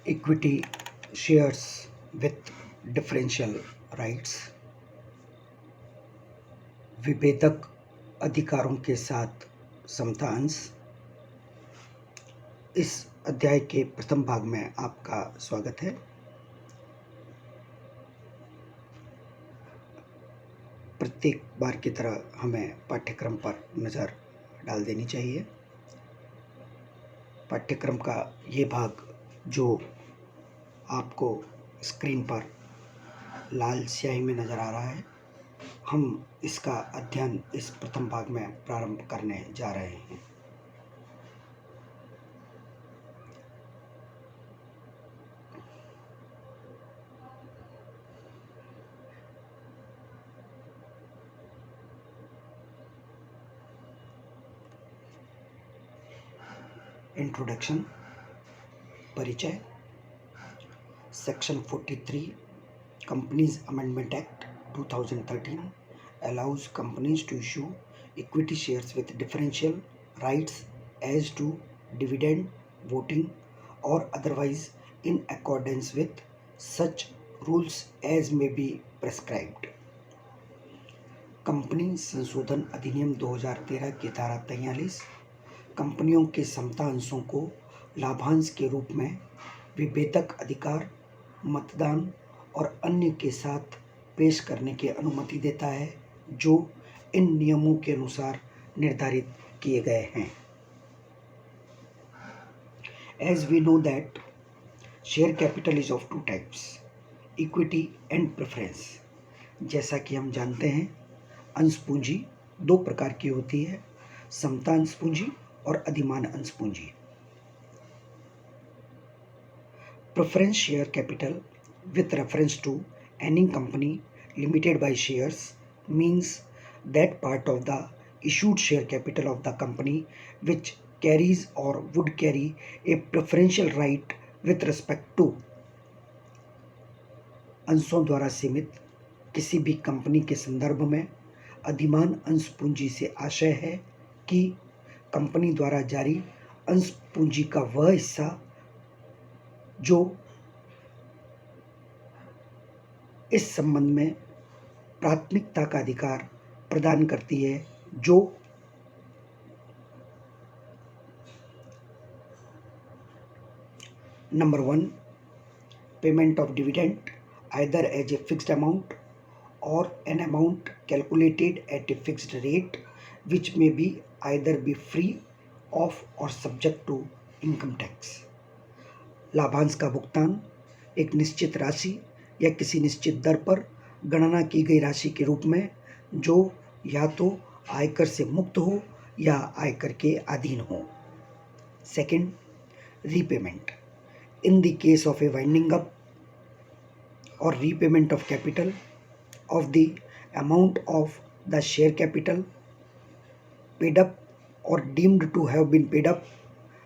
Equity shares with differential rights, विभेदक अधिकारों के साथ समता अंश। इस अध्याय के प्रथम भाग में आपका स्वागत है। प्रत्येक बार की तरह हमें पाठ्यक्रम पर नज़र डाल देनी चाहिए। पाठ्यक्रम का ये भाग जो आपको स्क्रीन पर लाल स्याही में नज़र आ रहा है, हम इसका अध्ययन इस प्रथम भाग में प्रारंभ करने जा रहे हैं। इंट्रोडक्शन, परिचय। Section 43 companies amendment act 2013 allows companies to issue equity shares with differential rights as to dividend, voting or otherwise in accordance with such rules as may be prescribed। Company संशोधन अधिनियम 2013 की धारा 43 कंपनियों के समता अंशों को लाभांश के रूप में विभेदक अधिकार, मतदान और अन्य के साथ पेश करने की अनुमति देता है, जो इन नियमों के अनुसार निर्धारित किए गए हैं। As we know that share capital is of two types, equity and preference। जैसा कि हम जानते हैं, अंश पूंजी दो प्रकार की होती है, समता अंश पूंजी और अधिमान अंश पूंजी। Preference share capital with reference to any company limited by shares means that part of the issued share capital of the company which carries or would carry a preferential right with respect to। अंशों द्वारा सीमित किसी भी company के संदर्भ में अधिमान अंश पूंजी से आशय है कि कंपनी द्वारा जारी अंश पूंजी का वह हिस्सा जो इस संबंध में प्राथमिकता का अधिकार प्रदान करती है, जो number 1 payment of dividend either as a fixed amount or an amount calculated at a fixed rate which may be either be free of or subject to income tax। लाभांश का भुगतान एक निश्चित राशि या किसी निश्चित दर पर गणना की गई राशि के रूप में, जो या तो आयकर से मुक्त हो या आयकर के अधीन हो। Second, repayment in the case of a winding up और repayment of capital of the amount of the share capital paid up or deemed to have been paid up,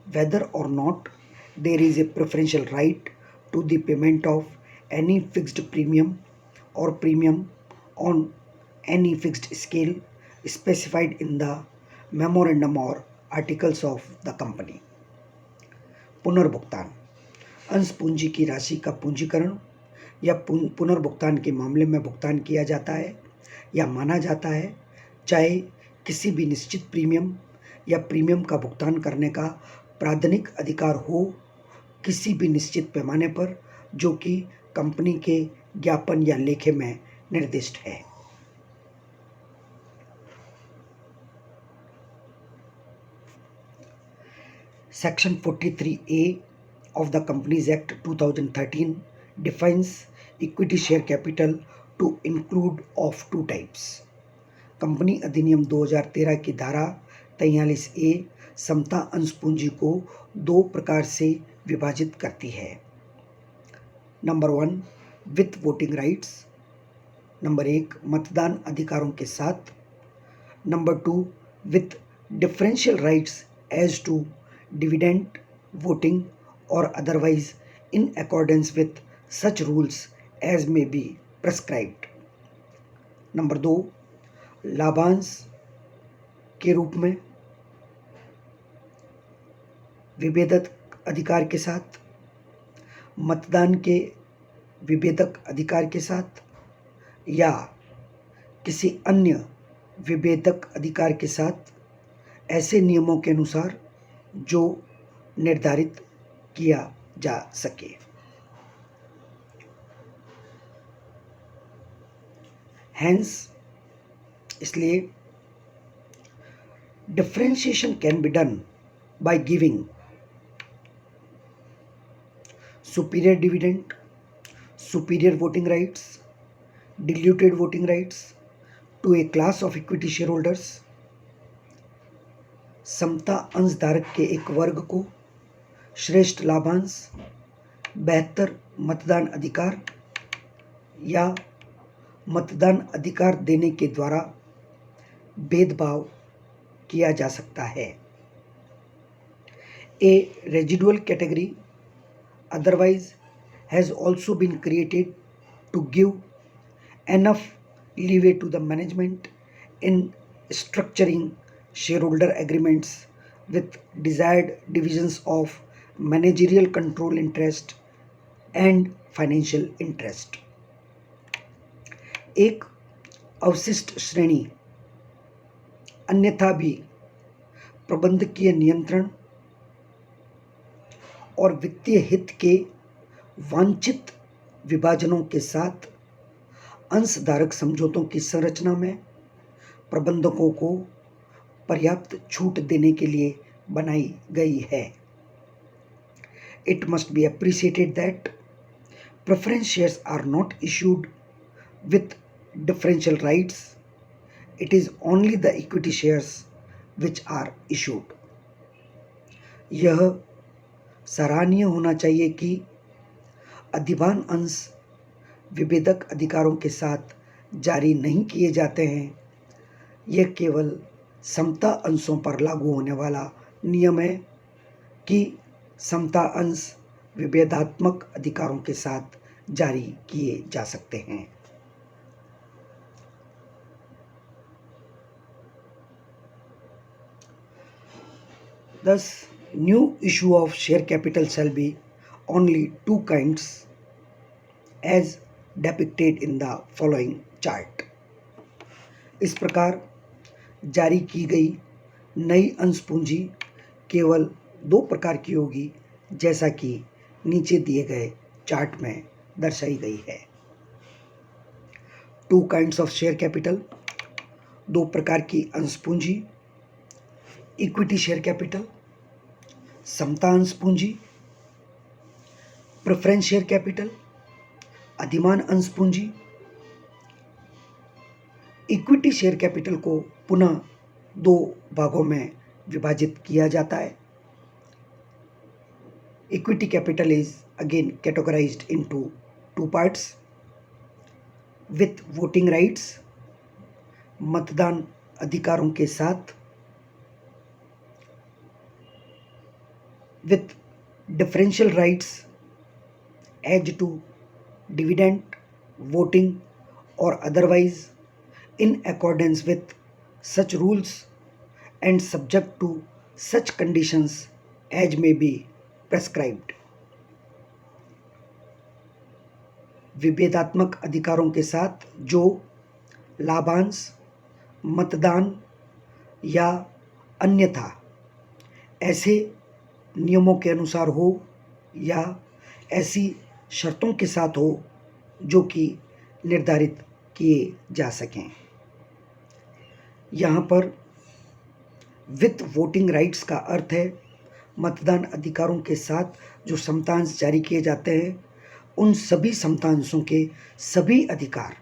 whether or not there is a preferential right to the payment of any fixed premium or premium on any fixed scale specified in the memorandum or articles of the company। पुनर्भुगतान अंश पूंजी की राशि का पूंजीकरण या पुनर्भुगतान के मामले में भुगतान किया जाता है या माना जाता है, चाहे किसी भी निश्चित प्रीमियम या प्रीमियम का भुगतान करने का प्राथमिक अधिकार हो किसी भी निश्चित पैमाने पर, जो कि कंपनी के ज्ञापन या लेखे में निर्दिष्ट है। Section 43A of the Companies Act 2013 defines equity share capital to include of two types। Company अधिनियम 2013 की धारा 43A समता अंश पूंजी को दो प्रकार से विभाजित करती है। Number 1 with voting rights, number 1 मतदान अधिकारों के साथ, number 2 with differential rights as to dividend, voting और otherwise in accordance with such rules as may be prescribed. Number 2 लाभांश के रूप में विभेदक अधिकार के साथ, मतदान के विभेदक अधिकार के साथ या किसी अन्य विभेदक अधिकार के साथ ऐसे नियमों के अनुसार जो निर्धारित किया जा सके। Hence, इसलिए differentiation can be done by giving superior dividend, superior voting rights, diluted voting rights to a class of equity shareholders, समता अंशधारक के एक वर्ग को श्रेष्ठ लाभांश, बेहतर मतदान अधिकार या मतदान अधिकार देने के द्वारा भेदभाव किया जा सकता है। A residual category otherwise has also been created to give enough leeway to the management in structuring shareholder agreements with desired divisions of managerial control interest and financial interest। एक अवशिष्ट श्रेणी अन्यथा भी प्रबंधकीय नियंत्रण और वित्तीय हित के वांछित विभाजनों के साथ अंशधारक समझौतों की संरचना में प्रबंधकों को पर्याप्त छूट देने के लिए बनाई गई है। It must be appreciated that preference shares are not issued with differential rights. It is only the equity shares which are issued। यह सराहनीय होना चाहिए कि अधिभान अंश विभेदक अधिकारों के साथ जारी नहीं किए जाते हैं। यह केवल समता अंशों पर लागू होने वाला नियम है कि समता अंश विभेदात्मक अधिकारों के साथ जारी किए जा सकते हैं। Thus, new issue of share capital shall be only two kinds as depicted in the following chart। इस प्रकार जारी की गई नई अंश पूंजी केवल दो प्रकार की होगी जैसा कि नीचे दिए गए चार्ट में दर्शाई गई है। Two kinds of share capital, दो प्रकार की अंश पूंजी, इक्विटी शेयर कैपिटल समता अंश पूंजी, प्रेफरेंस शेयर कैपिटल अधिमान अंश पूंजी। इक्विटी शेयर कैपिटल को पुनः दो भागों में विभाजित किया जाता है। Equity capital is again categorised into two parts with voting rights, मतदान अधिकारों के साथ, with differential rights as to dividend, voting or otherwise in accordance with such rules and subject to such conditions as may be prescribed। विभेदात्मक अधिकारों के साथ जो लाभांश, मतदान या अन्यथा ऐसे नियमों के अनुसार हो या ऐसी शर्तों के साथ हो जो कि निर्धारित किए जा सकें। यहाँ पर विथ वोटिंग राइट्स का अर्थ है मतदान अधिकारों के साथ जो समतांश जारी किए जाते हैं उन सभी समतांशों के सभी अधिकार,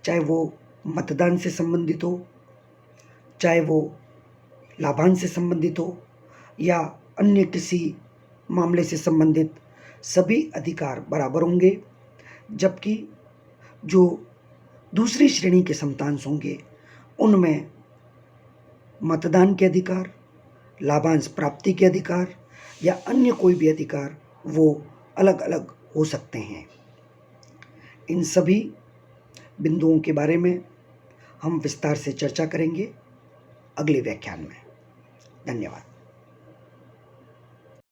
चाहे वो मतदान से संबंधित हो, चाहे वो लाभांश से संबंधित हो या अन्य किसी मामले से संबंधित, सभी अधिकार बराबर होंगे। जबकि जो दूसरी श्रेणी के समतांश होंगे उनमें मतदान के अधिकार, लाभांश प्राप्ति के अधिकार या अन्य कोई भी अधिकार वो अलग अलग हो सकते हैं। इन सभी बिंदुओं के बारे में हम विस्तार से चर्चा करेंगे अगले व्याख्यान में। धन्यवाद।